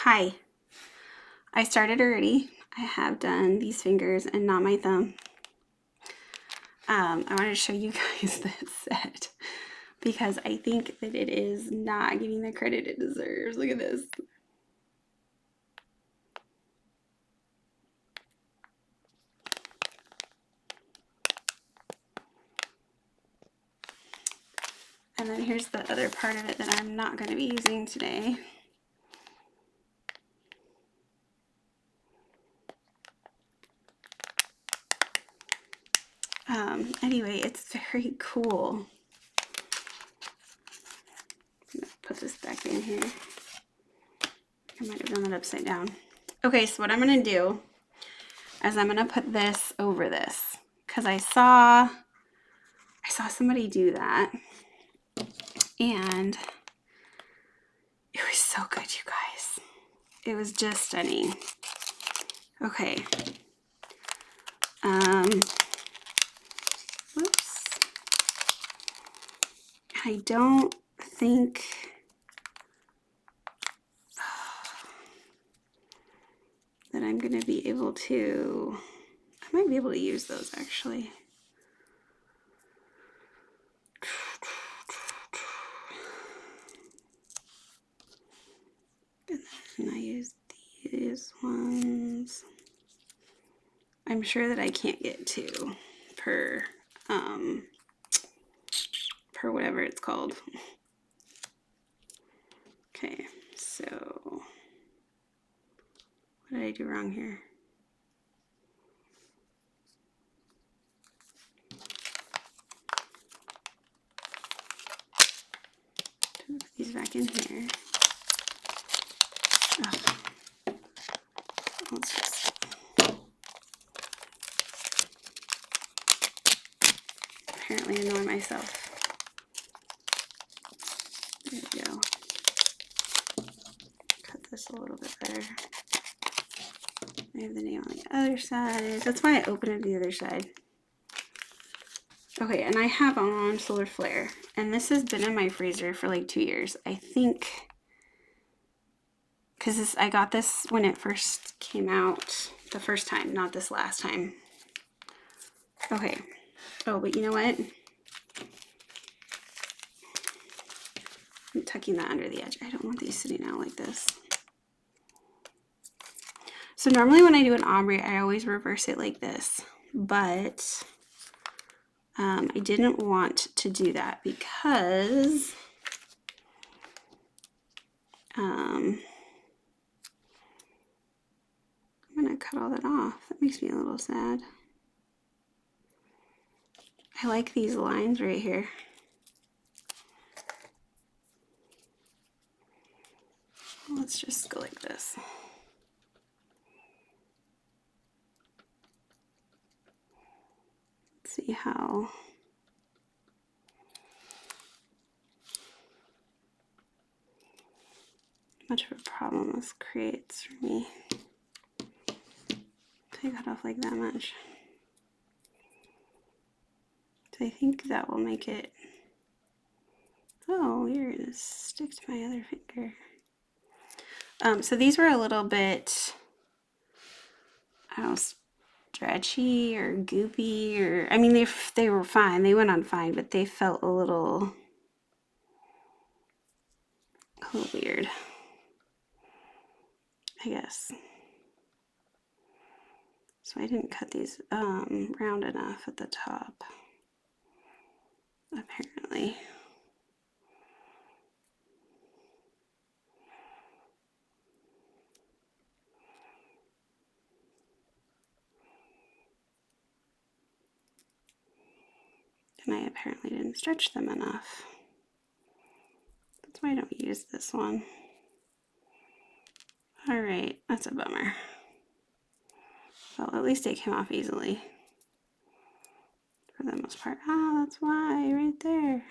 Hi, I started already. I have done these fingers and not my thumb. I wanted to show you guys this set because I think that it is not getting the credit it deserves. Look at this. And then here's the other part of it that I'm not going to be using today. Anyway, it's very cool. I'm going to put this back in here. I might have done that upside down. Okay, so what I'm going to do is I'm going to put this over this because I saw somebody do that and it was so good, you guys. It was just stunning. Okay. Whoops. I don't think that I'm going to be able to, I might be able to use those actually. And I use these ones. I'm sure that I can't get two per whatever it's called. Okay, so what did I do wrong here? Put these back in here. Ugh. Let's just apparently annoy myself. There we go. Cut this a little bit better. I have the nail on the other side. That's why I open it the other side. Okay, and I have on Solar Flair, and this has been in my freezer for like 2 years. I think, because I got this when it first came out, the first time, not this last time. Okay. Oh, but you know what? I'm tucking that under the edge. I don't want these sitting out like this. So normally when I do an ombre, I always reverse it like this, but I didn't want to do that because I'm gonna cut all that off. That makes me a little sad. I like these lines right here. Let's just go like this. Let's see how much of a problem this creates for me. Take that off like that much. So I think that will make it, oh, you're gonna stick to my other finger. So these were a little bit, I don't know, stretchy or goopy, or, I mean, they were fine. They went on fine, but they felt a little weird, I guess. So I didn't cut these round enough at the top, apparently. And I apparently didn't stretch them enough. That's why I don't use this one. All right, that's a bummer. Well, at least it came off easily for the most part. Ah, that's why, right there.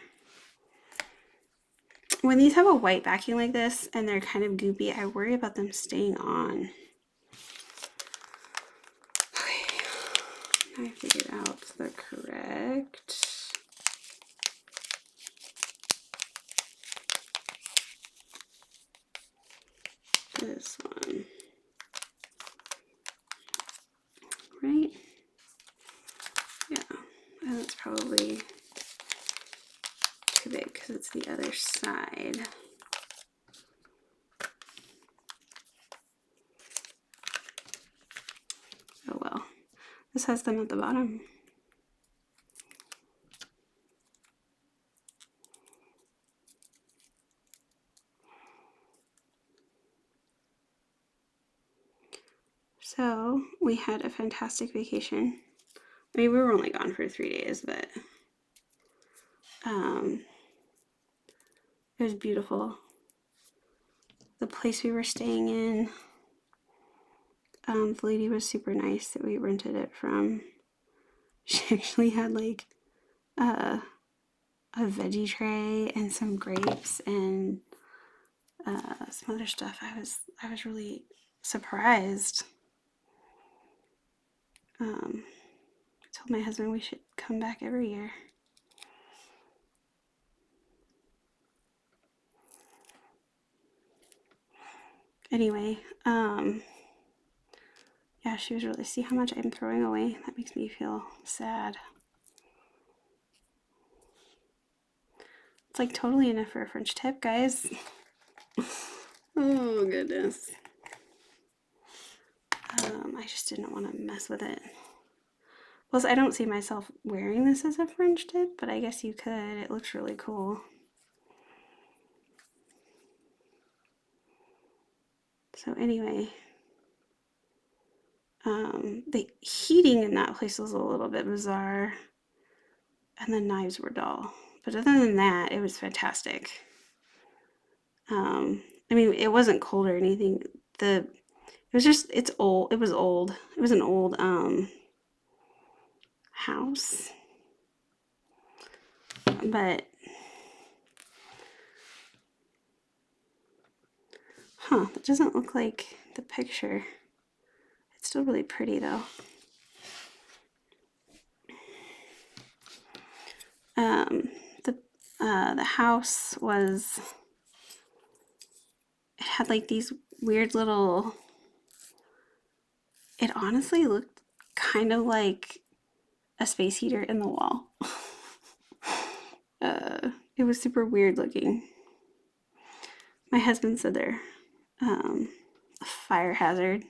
When these have a white backing like this and they're kind of goopy, I worry about them staying on. Okay, I figured out the correct this one. Right? Yeah, and that's probably too big because it's the other side. Oh well. This has them at the bottom. So we had a fantastic vacation. I mean, we were only gone for 3 days, but it was beautiful. The place we were staying in, the lady was super nice that we rented it from. She actually had like a veggie tray and some grapes and some other stuff. I was really surprised. I told my husband we should come back every year. Anyway, yeah, she was really, see how much I'm throwing away? That makes me feel sad. It's like totally enough for a French tip, guys. Oh, goodness. I just didn't want to mess with it. Plus, I don't see myself wearing this as a French tip, but I guess you could. It looks really cool. So anyway, the heating in that place was a little bit bizarre, and the knives were dull. But other than that, it was fantastic. I mean, it wasn't cold or anything. It was just, it's old. It was old. It was an old house. But, that doesn't look like the picture. It's still really pretty though. The house was, it had like these weird little, it honestly looked kind of like a space heater in the wall. It was super weird looking. My husband said they're a fire hazard,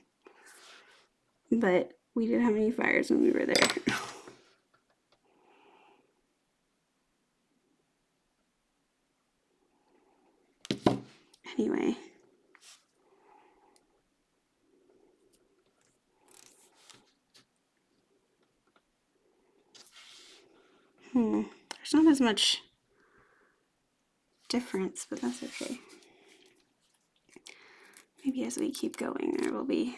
but we didn't have any fires when we were there. Anyway. There's not as much difference, but that's okay. Maybe as we keep going, there will be.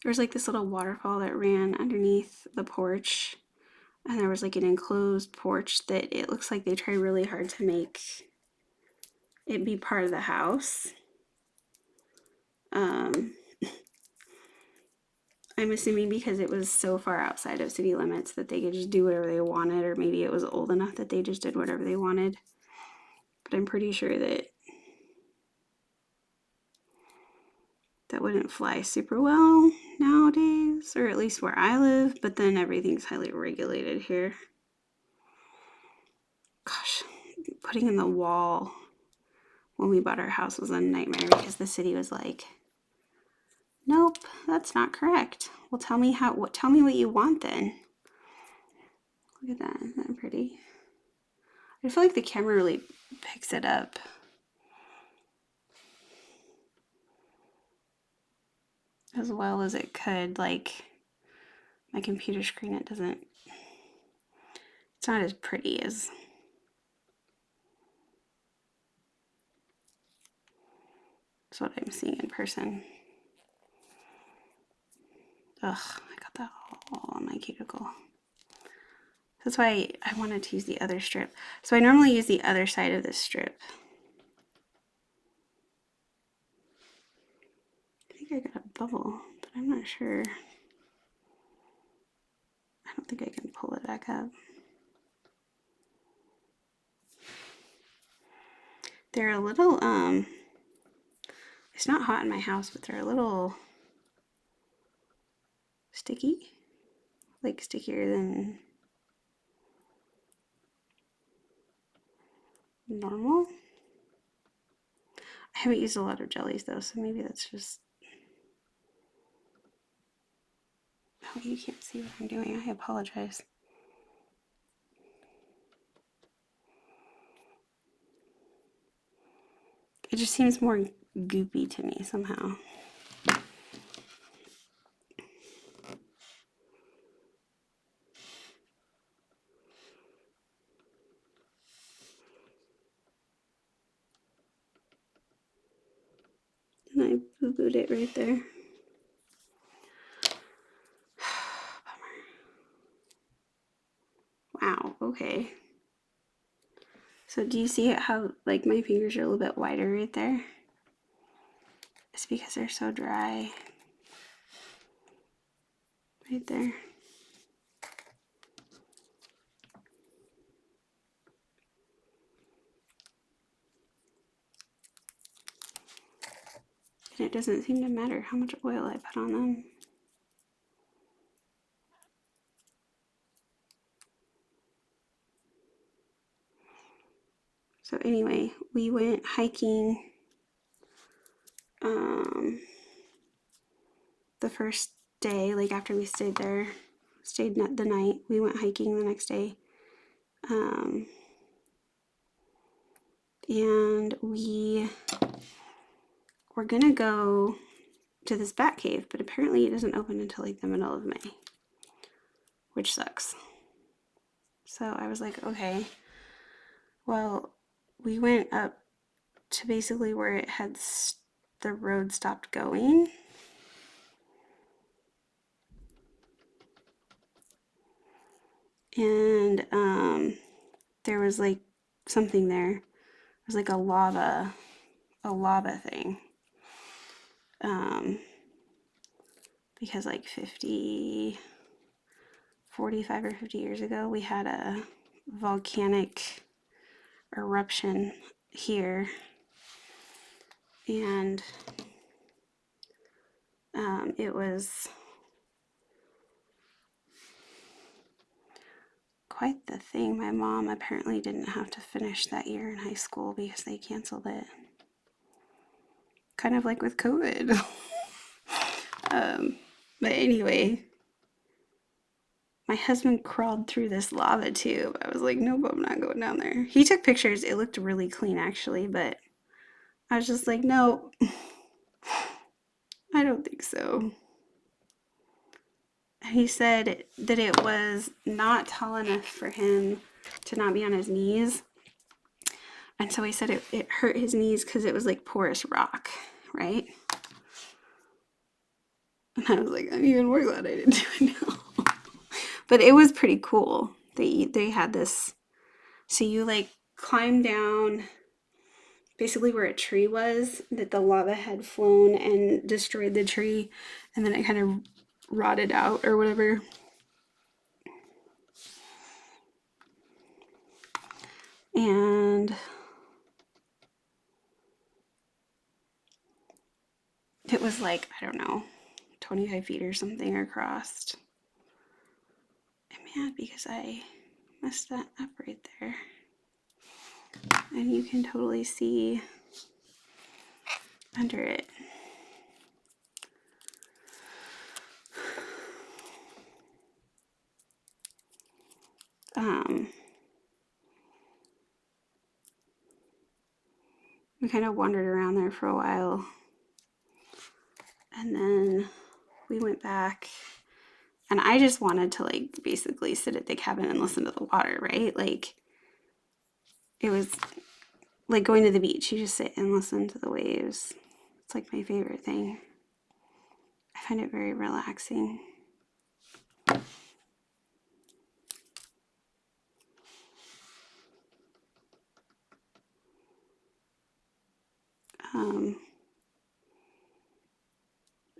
There was like this little waterfall that ran underneath the porch, and there was like an enclosed porch that it looks like they tried really hard to make it be part of the house. I'm assuming because it was so far outside of city limits that they could just do whatever they wanted, or maybe it was old enough that they just did whatever they wanted. But I'm pretty sure that that wouldn't fly super well nowadays, or at least where I live, but then everything's highly regulated here. Gosh, putting in the wall when we bought our house was a nightmare because the city was like, nope, that's not correct. Well, tell me what you want then. Look at that, isn't that pretty? I feel like the camera really picks it up. As well as it could, like my computer screen, it's not as pretty as what I'm seeing in person. Ugh, I got that all on my cuticle. That's why I wanted to use the other strip. So I normally use the other side of this strip. I think I got a bubble, but I'm not sure. I don't think I can pull it back up. They're a little, it's not hot in my house, but they're a little sticky, like stickier than normal. I haven't used a lot of jellies though, so maybe that's just, oh, you can't see what I'm doing. I apologize. It just seems more goopy to me somehow. And I boo-booed it right there. Wow, okay. So do you see how like my fingers are a little bit wider right there? It's because they're so dry. Right there. And it doesn't seem to matter how much oil I put on them. So anyway, we went hiking the first day, like after we stayed the night, we went hiking the next day. And we were gonna go to this bat cave, but apparently it doesn't open until like the middle of May, which sucks. So I was like, okay, well, we went up to basically where it had the road stopped going. And there was like something there. It was like a lava thing. Because like 45 or 50 years ago, we had a volcanic eruption here. And it was quite the thing. My mom apparently didn't have to finish that year in high school because they canceled it. Kind of like with COVID. But anyway, my husband crawled through this lava tube. I was like, nope, I'm not going down there. He took pictures. It looked really clean actually, but I was just like, no, I don't think so. He said that it was not tall enough for him to not be on his knees. And so he said it hurt his knees because it was like porous rock, right? And I was like, I'm even more glad I didn't do it now. But it was pretty cool. They had this, so you like climb down basically where a tree was that the lava had flown and destroyed the tree, and then it kind of rotted out or whatever. And it was like, I don't know, 25 feet or something across. I'm mad because I messed that up right there. And you can totally see under it. We kind of wandered around there for a while. And then we went back. And I just wanted to like basically sit at the cabin and listen to the water, right? Like it was like going to the beach. You just sit and listen to the waves. It's like my favorite thing. I find it very relaxing.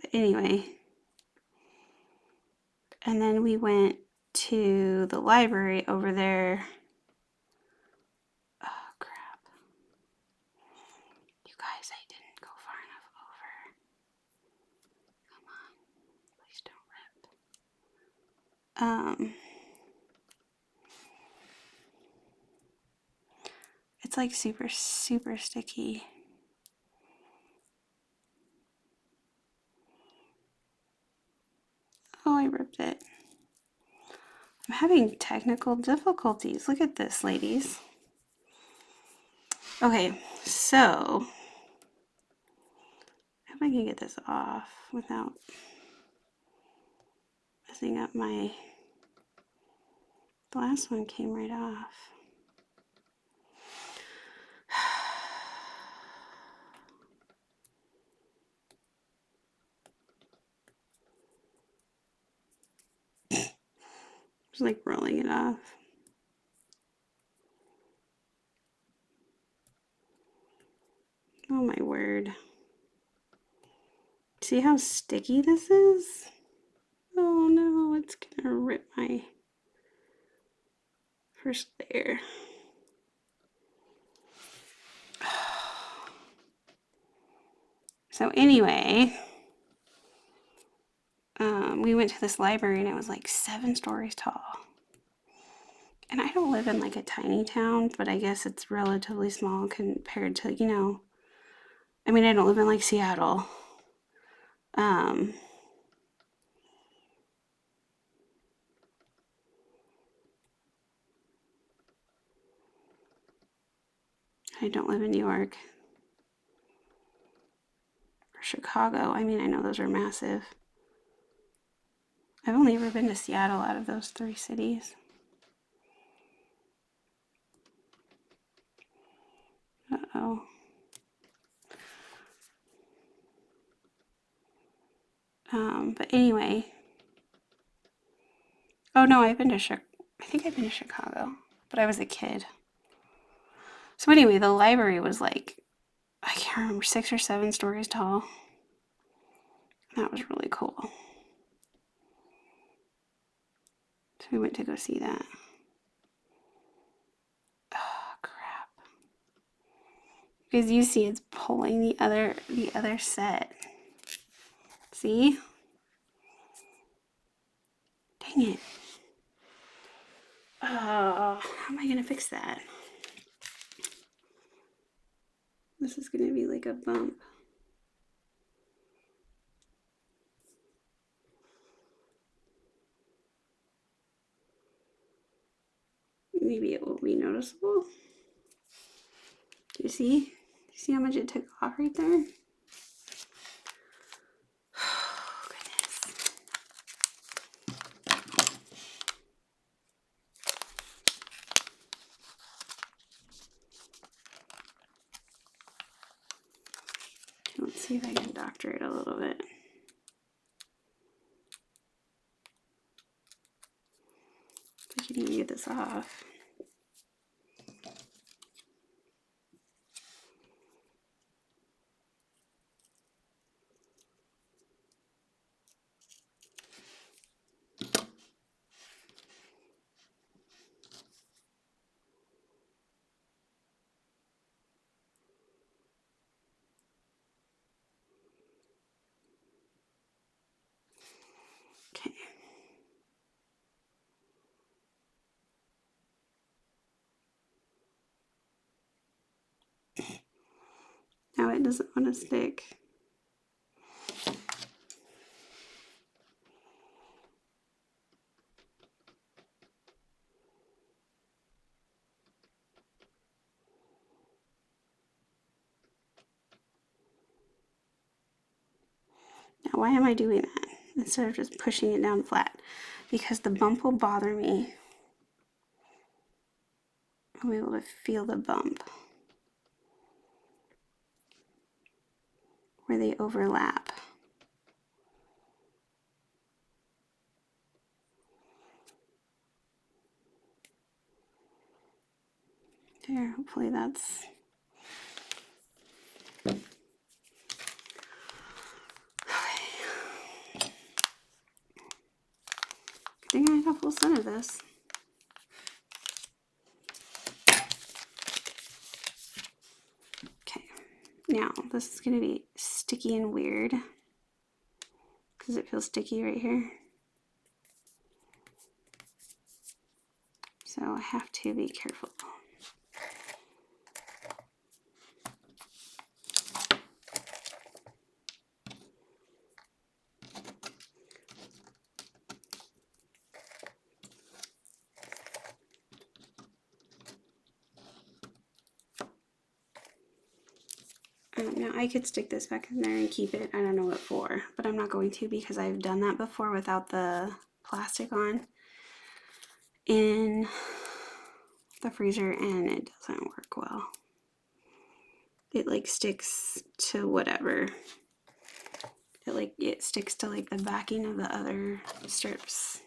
But anyway, and then we went to the library over there. Oh crap. It's like super, super sticky. Oh, I ripped it. I'm having technical difficulties. Look at this, ladies. Okay, so how am I gonna get this off without messing up my... The last one came right off. Just like rolling it off. Oh my word. See how sticky this is? Oh no, it's gonna rip my first layer. So anyway, we went to this library and it was like 7 stories tall. And I don't live in like a tiny town, but I guess it's relatively small compared to, you know, I mean, I don't live in like Seattle. I don't live in New York or Chicago. I mean, I know those are massive. I've only ever been to Seattle out of those 3 cities. Uh-oh. But anyway. Oh no, I think I've been to Chicago, but I was a kid. So anyway, the library was like, I can't remember, 6 or 7 stories tall. That was really cool. So we went to go see that. Oh crap. Because you see it's pulling the other set. See? Dang it. Oh, how am I gonna fix that? This is gonna be like a bump. Maybe it will be noticeable. Do you see? Do you see how much it took off right there? Oh, goodness. Let's see if I can doctor it a little bit. I can even get this off. Okay. Now it doesn't want to stick. Now why am I doing that instead of just pushing it down flat? Because the bump will bother me. I'll be able to feel the bump where they overlap. There, hopefully that's... Okay. Good thing I have a full set of this. Okay, now this is going to be sticky and weird because it feels sticky right here. So I have to be careful. Now I could stick this back in there and keep it. I don't know what for, but I'm not going to because I've done that before without the plastic on in the freezer and it doesn't work well. It like sticks to whatever. It sticks to like the backing of the other strips.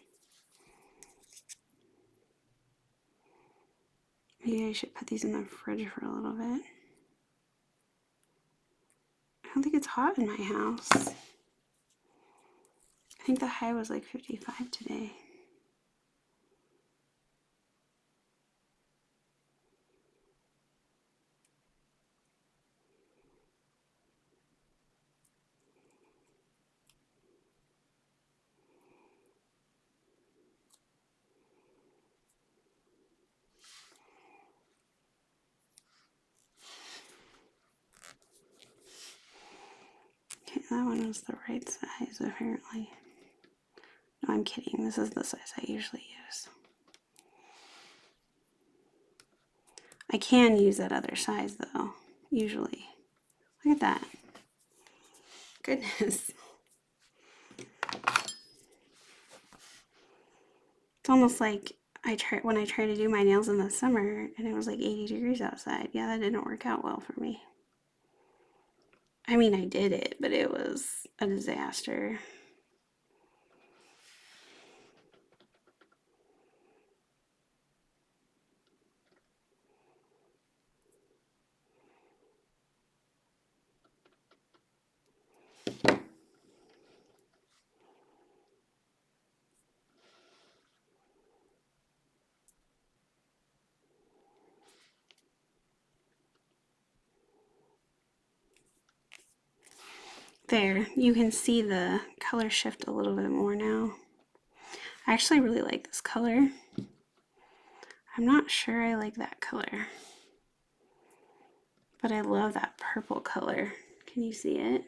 Maybe I should put these in the fridge for a little bit. I don't think it's hot in my house. I think the high was like 55 today. Okay, that one was the right size apparently. No, I'm kidding. This is the size I usually use. I can use that other size though, usually. Look at that. Goodness. It's almost like when I try to do my nails in the summer and it was like 80 degrees outside. Yeah, that didn't work out well for me. I mean, I did it, but it was a disaster. There, you can see the color shift a little bit more now. I actually really like this color. I'm not sure I like that color, but I love that purple color. Can you see it?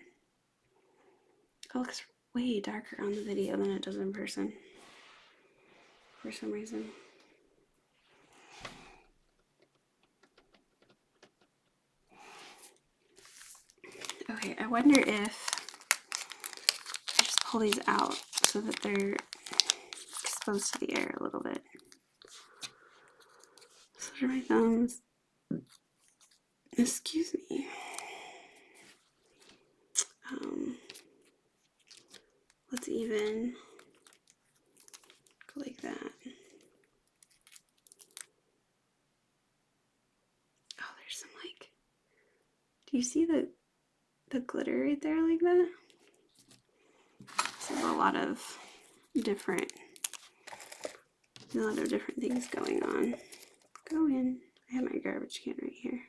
It looks way darker on the video than it does in person for some reason. Okay, I wonder if I just pull these out so that they're exposed to the air a little bit. So are my thumbs. Excuse me. Let's even go like that. Oh, there's some like, do you see the glitter right there like that? So a lot of different things going on. Go in. I have my garbage can right here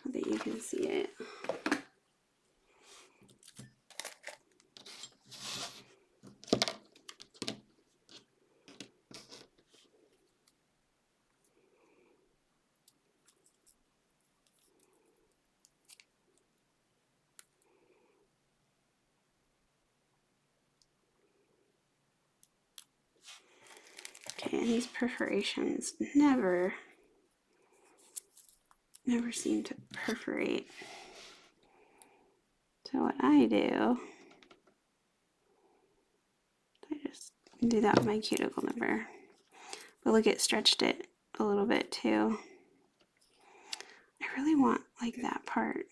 so that you can see it. Okay, and these perforations never seem to perforate. So what I do, I just do that with my cuticle nipper. But look, it stretched it a little bit too. I really want like that part.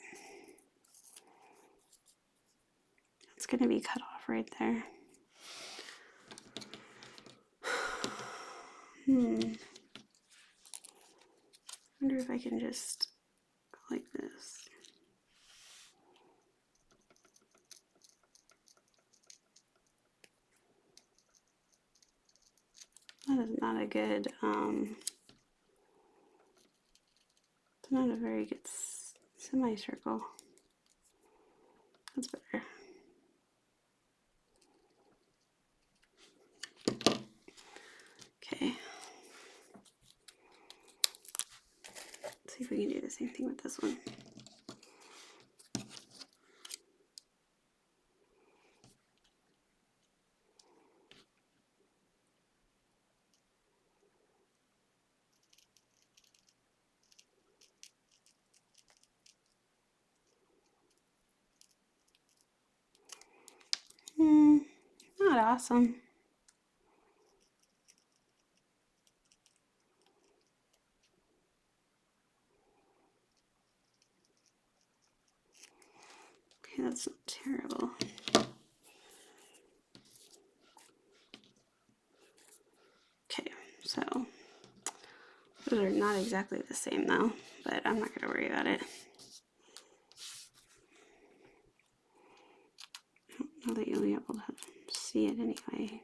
It's gonna be cut off right there. I wonder if I can just go like this. That is not a good, it's not a very good semicircle. That's better. Okay. see if we can do the same thing with this one. Not awesome. Okay, that's not terrible. Okay, so those are not exactly the same though, but I'm not going to worry about it. I don't know that you'll be able to see it anyway,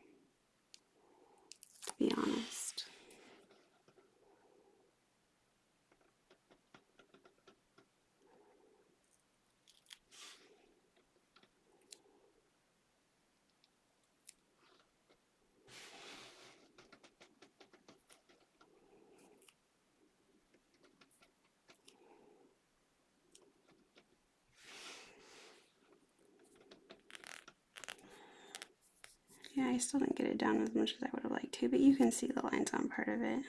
to be honest. Yeah, I still didn't get it down as much as I would have liked to, but you can see the lines on part of it.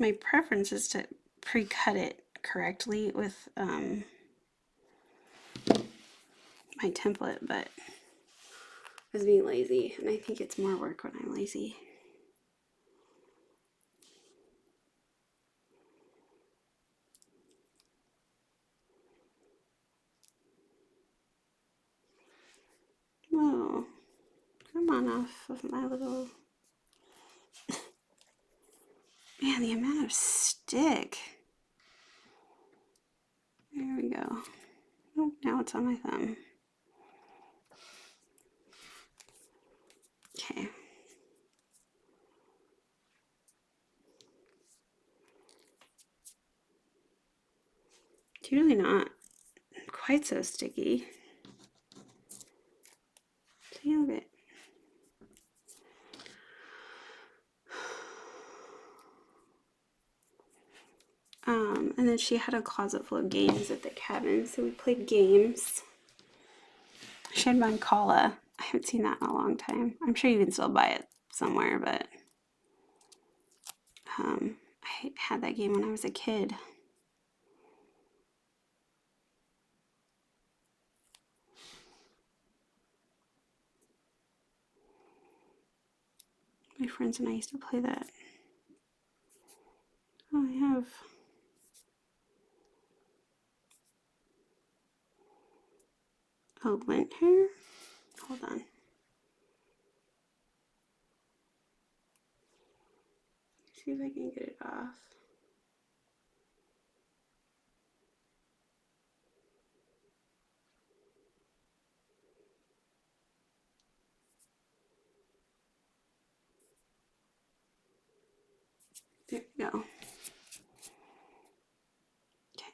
My preference is to pre-cut it correctly with my template, but I was being lazy, and I think it's more work when I'm lazy. Whoa, come on off of my little... Man, the amount of stick. There we go. Oh, now it's on my thumb. Okay. It's usually not quite so sticky. See, look at it. And then she had a closet full of games at the cabin, so we played games. She had Mancala. I haven't seen that in a long time. I'm sure you can still buy it somewhere, but I had that game when I was a kid. My friends and I used to play that. Oh, I have... Oh, lint hair? Hold on. See if I can get it off. There we go. Okay.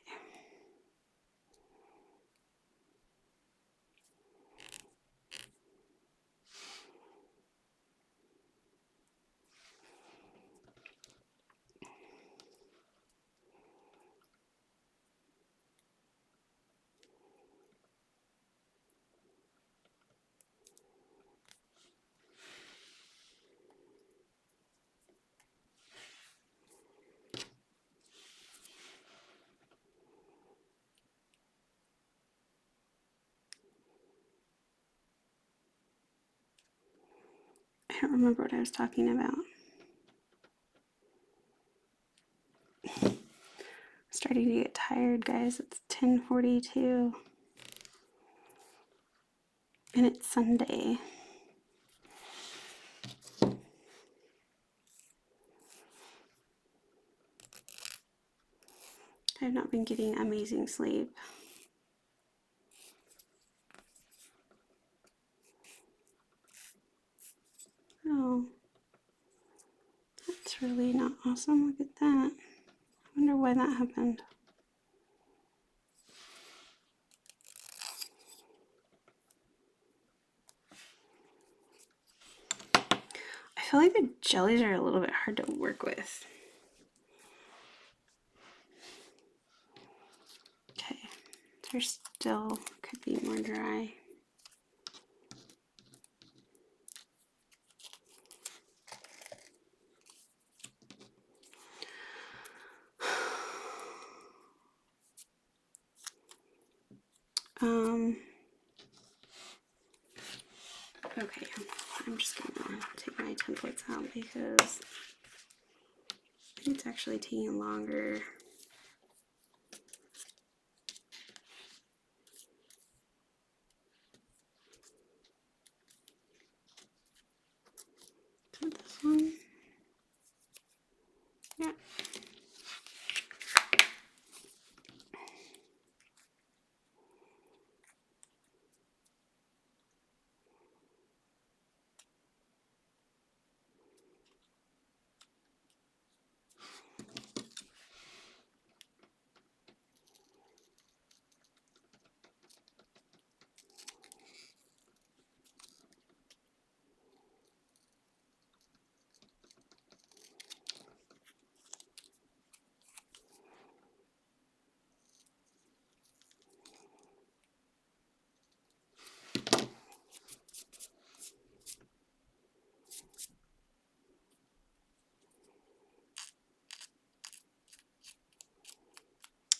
I don't remember what I was talking about. Starting to get tired, guys. It's 10:42. And it's Sunday. I've not been getting amazing sleep. really not awesome. Look at that. I wonder why that happened. I feel like the jellies are a little bit hard to work with. Okay, there still could be more dry. Okay, I'm just gonna take my templates out because it's actually taking longer. Is it this one? Yeah.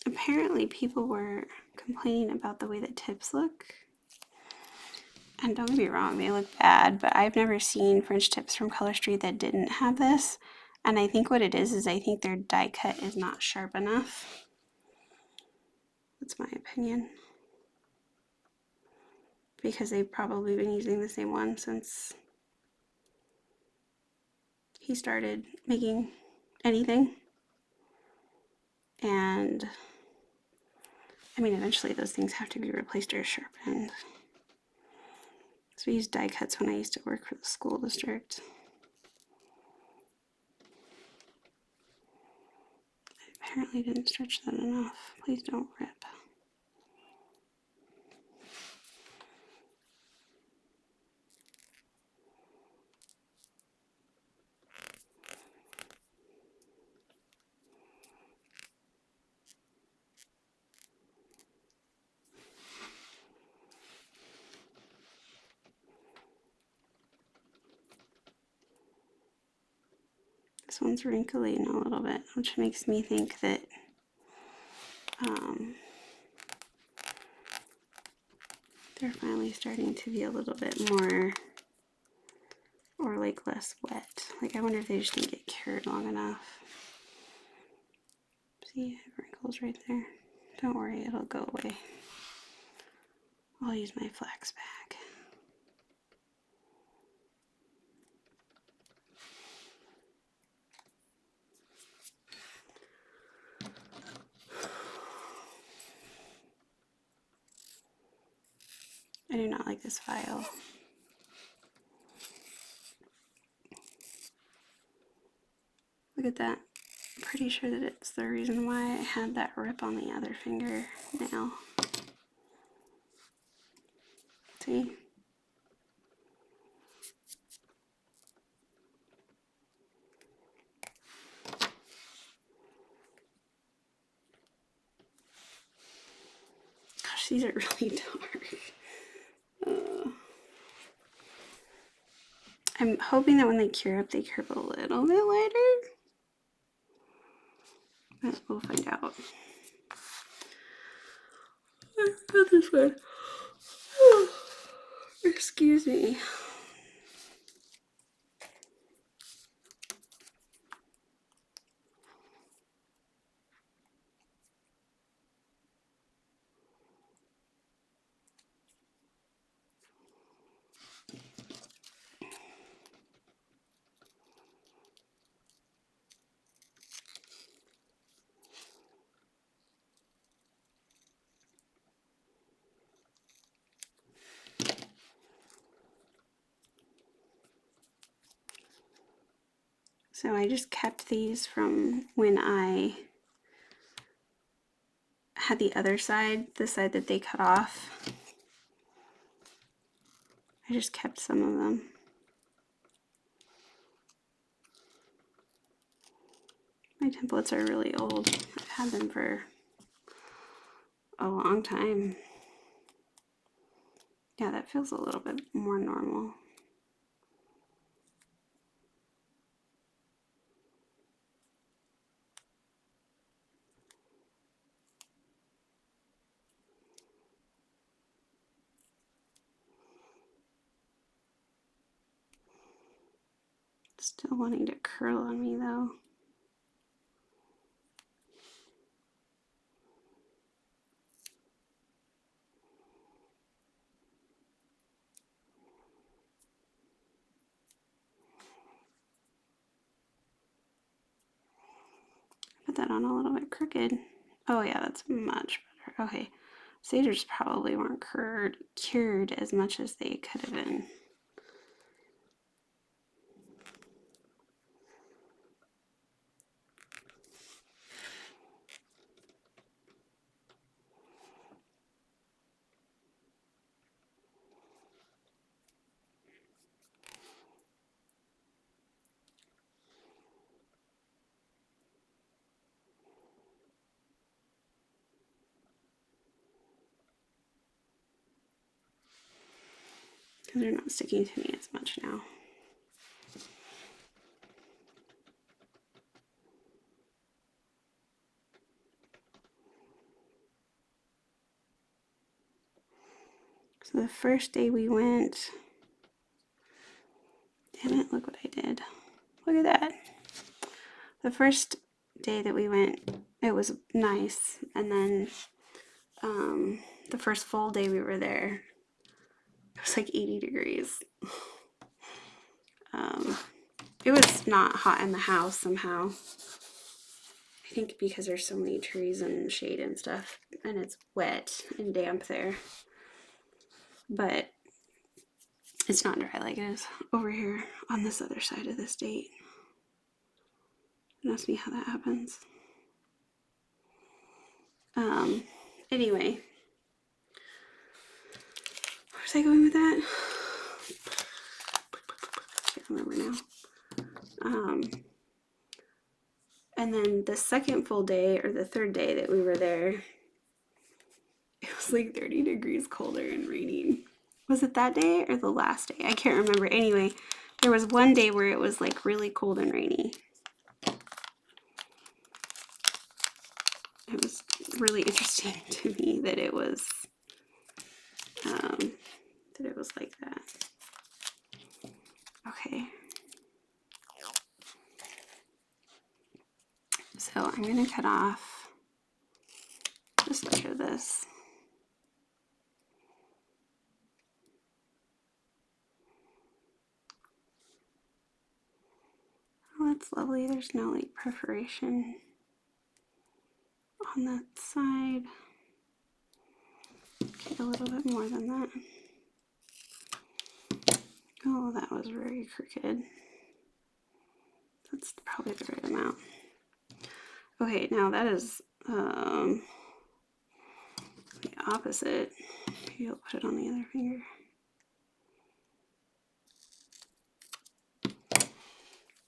Apparently people were complaining about the way the tips look. And don't get me wrong, they look bad, but I've never seen French tips from Color Street that didn't have this. And I think what it is I think their die cut is not sharp enough. That's my opinion. Because they've probably been using the same one since he started making anything. And I mean, eventually those things have to be replaced or sharpened. So I used die cuts when I used to work for the school district. I apparently didn't stretch that enough. Please don't rip. This one's wrinkly a little bit, which makes me think that they're finally starting to be a little bit more, or like less wet. Like I wonder if they just didn't get cured long enough. See, I have wrinkles right there. Don't worry, it'll go away. I'll use my flax bag. I do not like this file. Look at that. I'm pretty sure that it's the reason why I had that rip on the other finger now. See? Gosh, these are really dark. I'm hoping that when they cure up, they cure up a little bit lighter. But we'll find out. I got this one. Excuse me. So I just kept these from when I had the other side, the side that they cut off. I just kept some of them. My templates are really old. I've had them for a long time. Yeah, that feels a little bit more normal. Still wanting to curl on me though. Put that on a little bit crooked. Oh yeah, that's much better. Okay, satyrs probably weren't cured as much as they could have been. Because they're not sticking to me as much now. So the first day we went, damn it, look what I did. Look at that. The first day that we went, it was nice. And then the first full day we were there, it was like 80 degrees. It was not hot in the house somehow. I think because there's so many trees and shade and stuff, and it's wet and damp there. But it's not dry like it is over here on this other side of the state. Ask me how that happens. Anyway, where was I going with that? I can't remember now. And then the second full day, or the third day that we were there, it was like 30 degrees colder and raining. Was it that day or the last day? I can't remember. Anyway, there was one day where it was like really cold and rainy. It was really interesting to me that it was like that. Okay. So I'm going to cut off just like this. Oh, that's lovely. There's no like perforation on that side. Okay, a little bit more than that. Oh, that was very crooked. That's probably the right amount. Okay, now that is the opposite. Maybe I'll put it on the other finger.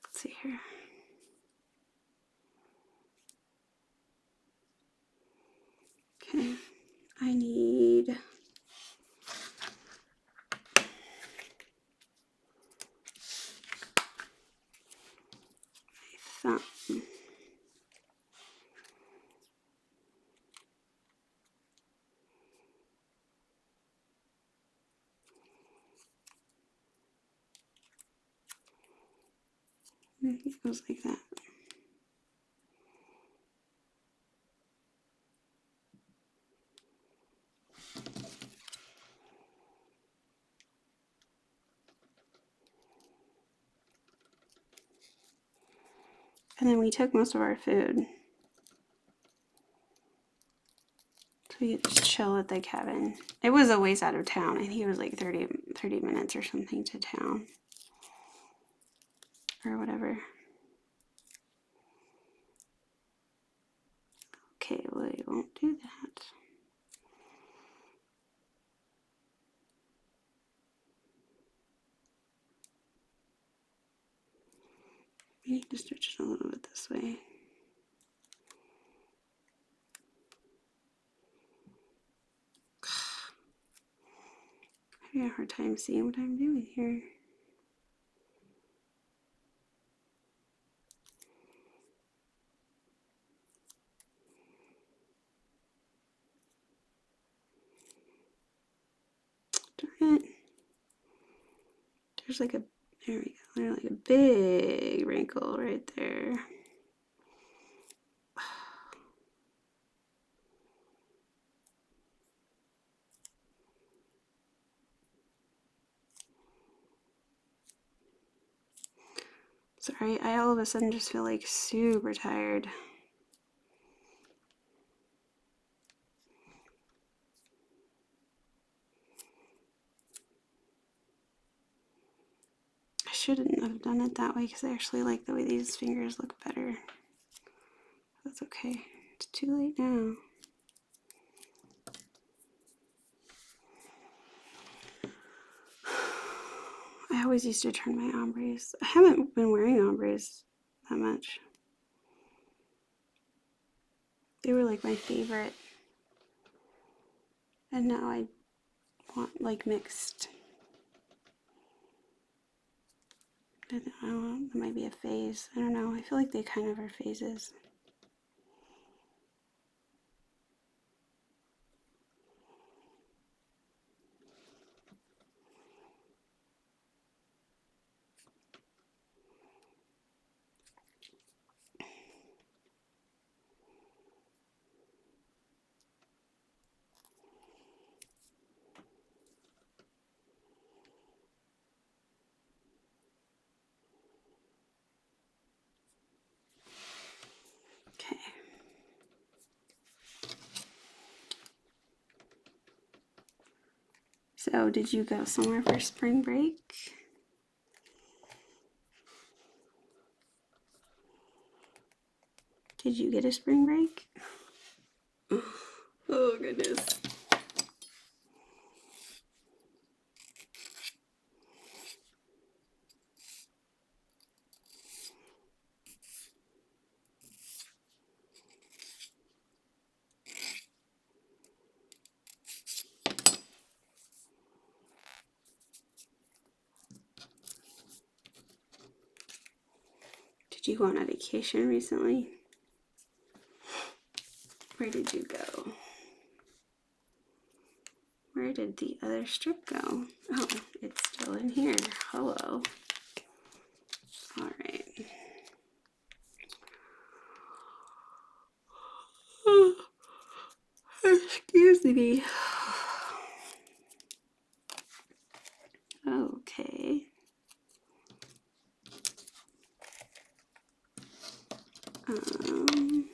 Let's see here. Okay, I need my thumb. It goes like that. And then we took most of our food. So we could just chill at the cabin. It was a ways out of town. I think it was like 30 minutes or something to town. Or whatever. Okay, well, I won't do that. I need to stretch it a little bit this way. I'm having a hard time seeing what I'm doing here. Darn it. There's like a, there we go. There's like a big wrinkle right there. Sorry, I all of a sudden just feel like super tired. I shouldn't have done it that way because I actually like the way these fingers look better. That's okay. It's too late now. I always used to turn my ombres. I haven't been wearing ombres that much. They were like my favorite. And now I want like mixed. I don't know, it might be a phase. I don't know. I feel like they kind of are phases. Okay. So, did you go somewhere for spring break? Did you get a spring break? Oh, goodness. Did you go on a vacation recently? Where did you go? Where did the other strip go? Oh, it's still in here. Hello. All right. Excuse me. Okay. Um,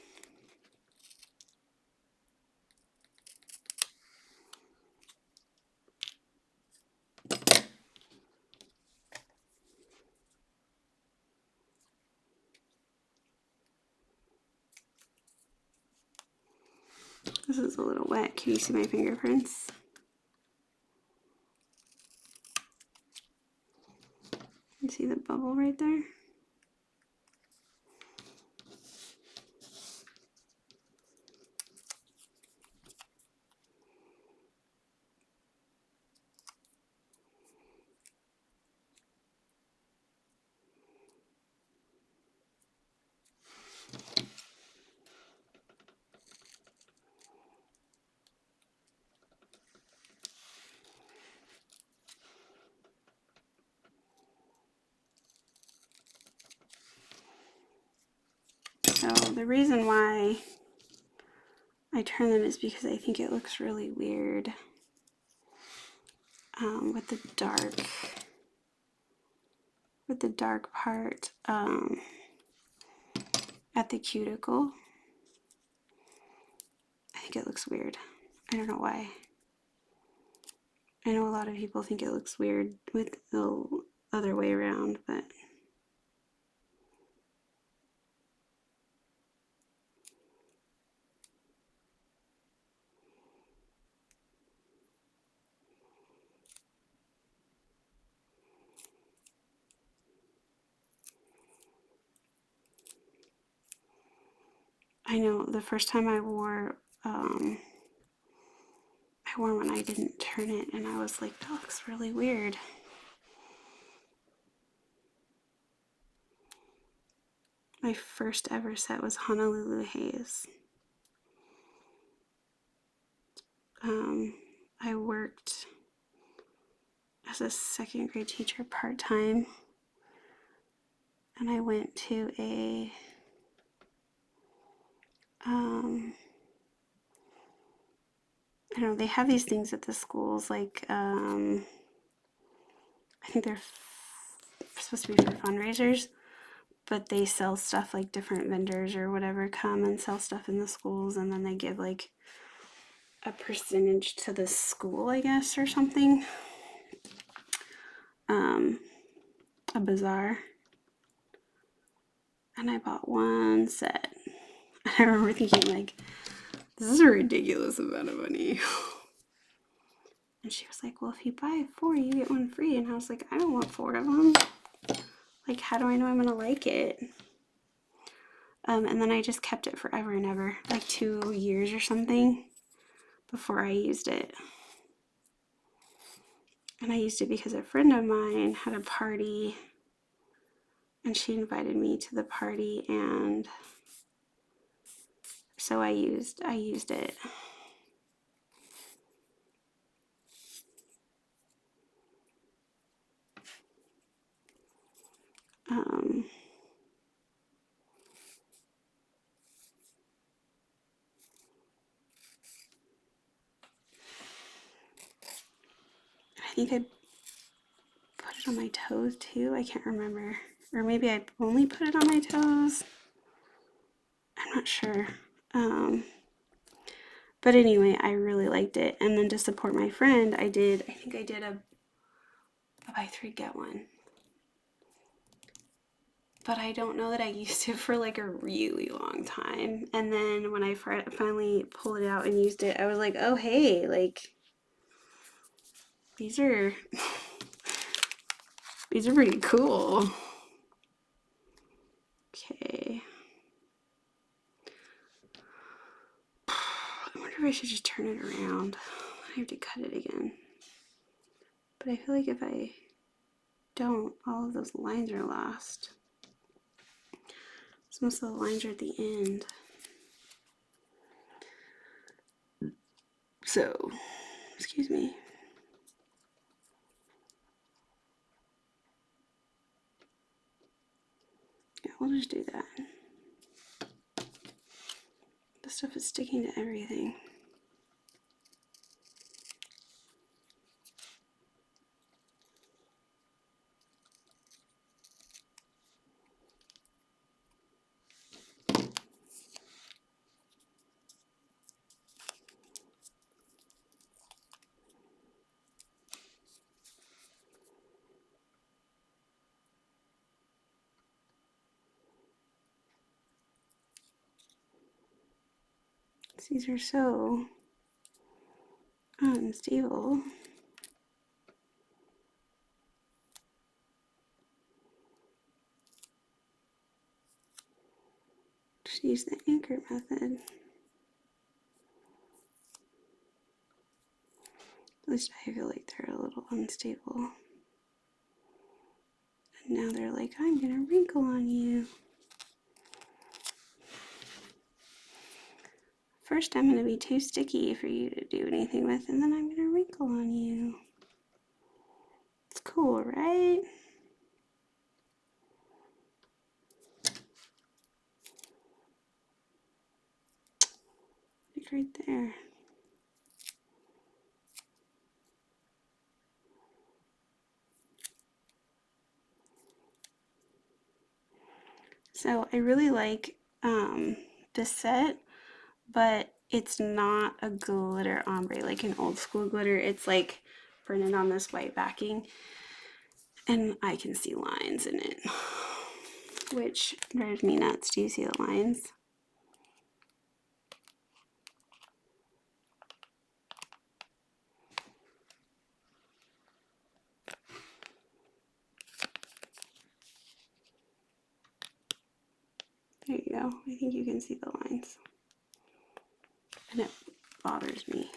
this is a little wet. Can you see my fingerprints? You see the bubble right there? So the reason why I turn them is because I think it looks really weird with the dark part at the cuticle. I think it looks weird. I don't know why. I know a lot of people think it looks weird with the other way around, but I know the first time I wore one, I didn't turn it, and I was like, that looks really weird. My first ever set was Honolulu Haze. I worked as a second grade teacher part-time, and I went to a I don't know, they have these things at the schools, like I think they're supposed to be for fundraisers, but they sell stuff, like different vendors or whatever come and sell stuff in the schools, and then they give like a percentage to the school, I guess, or something. A bazaar. And I bought one set. I remember thinking, like, this is a ridiculous amount of money. And she was like, well, if you buy 4, you get 1 free. And I was like, I don't want 4 of them. Like, how do I know I'm going to like it? And then I just kept it forever and ever, like 2 years or something before I used it. And I used it because a friend of mine had a party, and she invited me to the party, and so I used it. I think I put it on my toes too. I can't remember. Or maybe I only put it on my toes. I'm not sure. But anyway, I really liked it. And then to support my friend, I think I did a buy 3, get 1. But I don't know that I used it for like a really long time. And then when I finally pulled it out and used it, I was like, oh, hey, like, these are pretty cool. Okay. I wonder if I should just turn it around. I have to cut it again. But I feel like if I don't, all of those lines are lost. So most of the lines are at the end. So, excuse me. Yeah, we'll just do that. This stuff is sticking to everything. These are so unstable. Just use the anchor method. At least I feel like they're a little unstable. And now they're like, I'm gonna wrinkle on you. First, I'm gonna be too sticky for you to do anything with, and then I'm gonna wrinkle on you. It's cool, right? Like right there. So I really like this set, but it's not a glitter ombre like an old school glitter. It's like printed on this white backing, and I can see lines in it, which drives me nuts. Do you see the lines? There you go. I think you can see the lines. And it bothers me.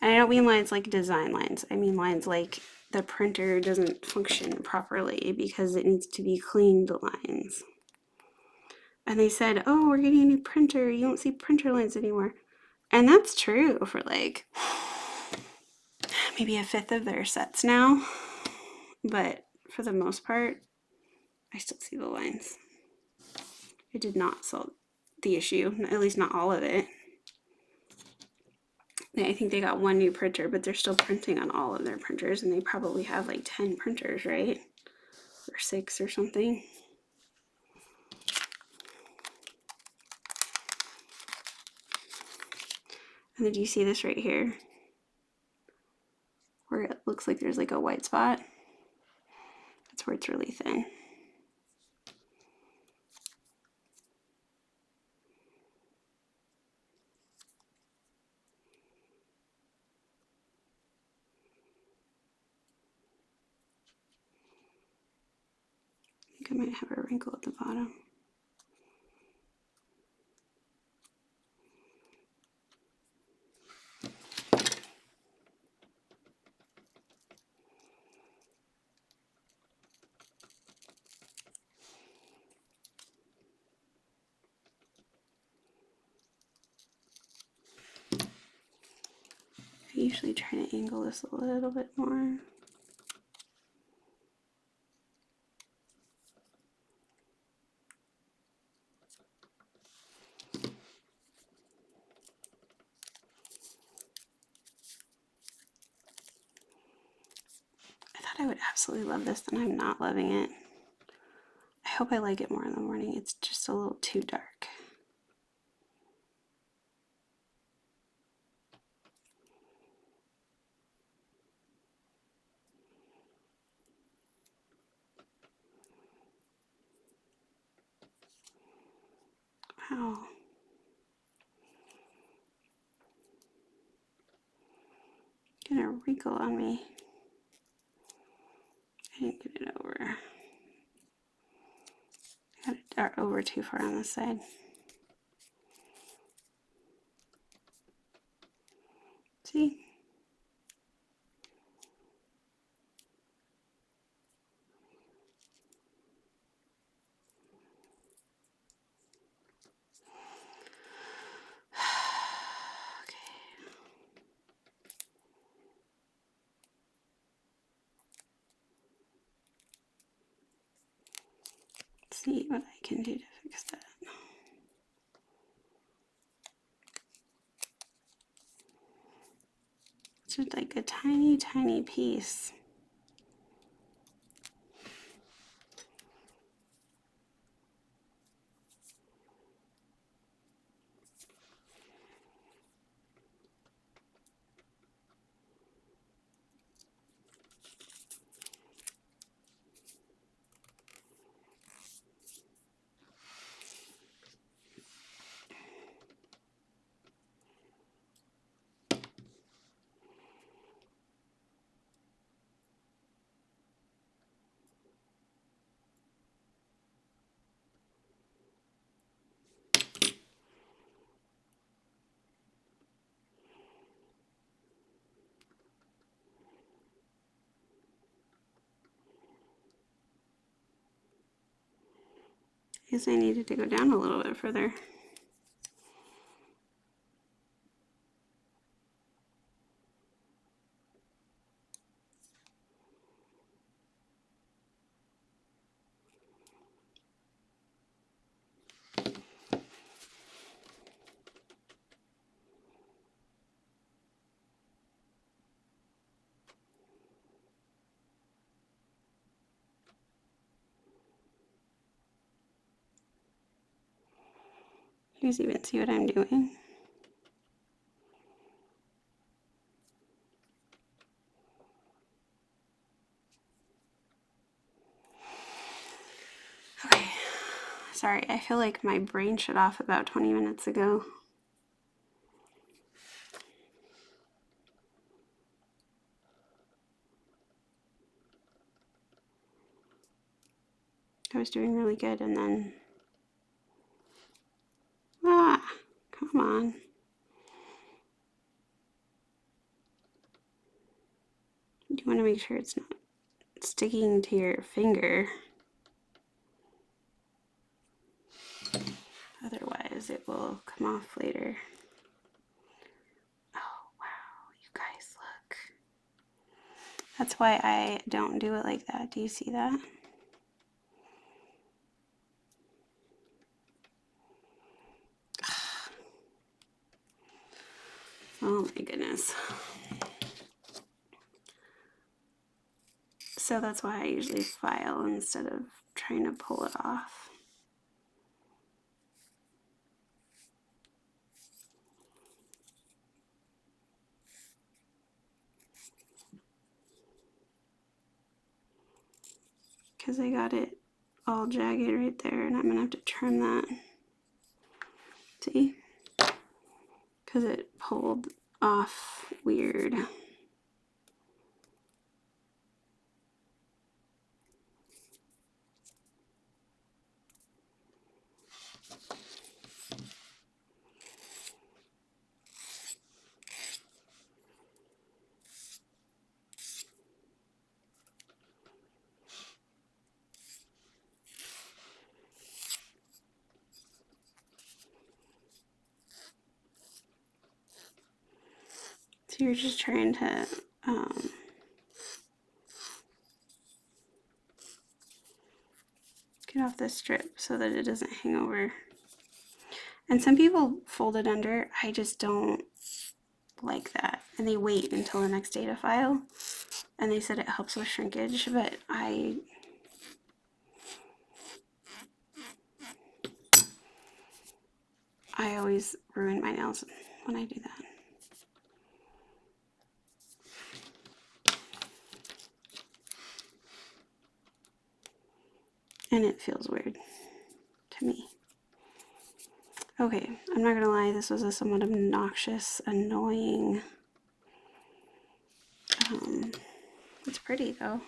And I don't mean lines like design lines. I mean lines like the printer doesn't function properly because it needs to be cleaned lines. And they said, oh, we're getting a new printer. You won't see printer lines anymore. And that's true for like maybe a fifth of their sets now. But for the most part, I still see the lines. It did not solve the issue, at least not all of it. I think they got one new printer, but they're still printing on all of their printers, and they probably have like 10 printers, right? Or 6 or something. And then do you see this right here? Where it looks like there's like a white spot? That's where it's really thin. I think I might have a wrinkle at the bottom. I usually try to angle this a little bit more. I thought I would absolutely love this, and I'm not loving it. I hope I like it more in the morning. It's just a little too dark. Wow. Get a wrinkle on me. I didn't get it over. I got it dart over too far on this side. See? See what I can do to fix that. It's just like a tiny, tiny piece. I guess I needed to go down a little bit further. You guys even see what I'm doing? Okay, sorry, I feel like my brain shut off about 20 minutes ago. I was doing really good, and then, come on. You want to make sure it's not sticking to your finger. Otherwise, it will come off later. Oh, wow, you guys, look. That's why I don't do it like that. Do you see that? Oh my goodness. So that's why I usually file instead of trying to pull it off. Because I got it all jagged right there, and I'm gonna have to trim that. See? Because it pulled off weird. So you're just trying to get off this strip so that it doesn't hang over. And some people fold it under. I just don't like that. And they wait until the next day to file. And they said it helps with shrinkage, but I always ruin my nails when I do that. And it feels weird to me. Okay, I'm not gonna lie, this was a somewhat obnoxious, annoying. It's pretty though.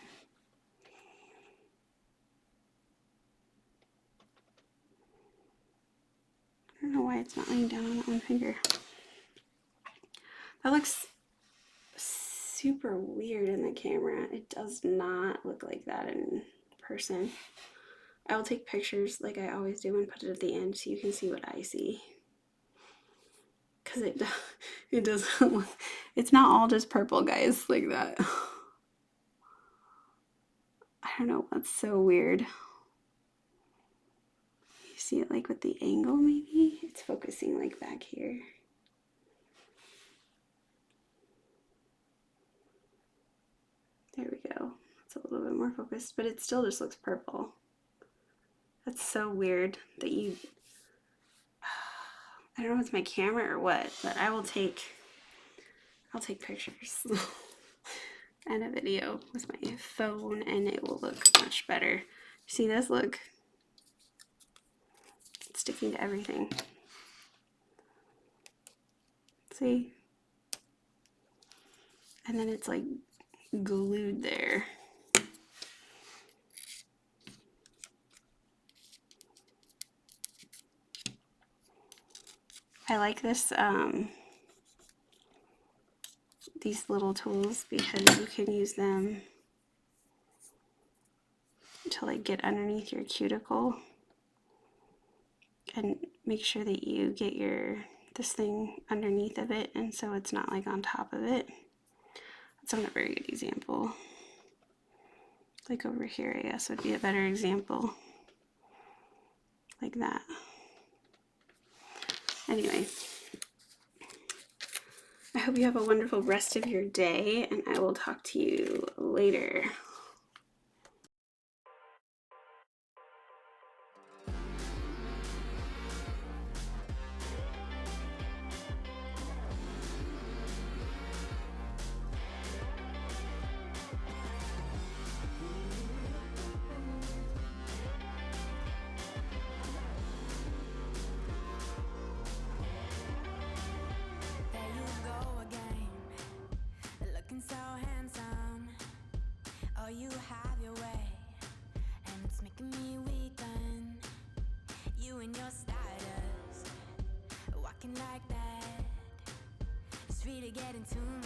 I don't know why it's not laying down on that one finger. That looks super weird in the camera. It does not look like that in person. I will take pictures like I always do and put it at the end so you can see what I see. Because it doesn't look, it's not all just purple, guys, like that. I don't know, that's so weird. You see it like with the angle maybe? It's focusing like back here. There we go. It's a little bit more focused, but it still just looks purple. That's so weird that you, I don't know if it's my camera or what, but I'll take pictures and a video with my phone and it will look much better. See this? Look. It's sticking to everything. See? And then it's like glued there. I like this, these little tools because you can use them to like get underneath your cuticle and make sure that you get this thing underneath of it, and so it's not like on top of it. That's not a very good example. Like over here, I guess, would be a better example. Like that. Anyway, I hope you have a wonderful rest of your day, and I will talk to you later. So handsome, oh get in tune.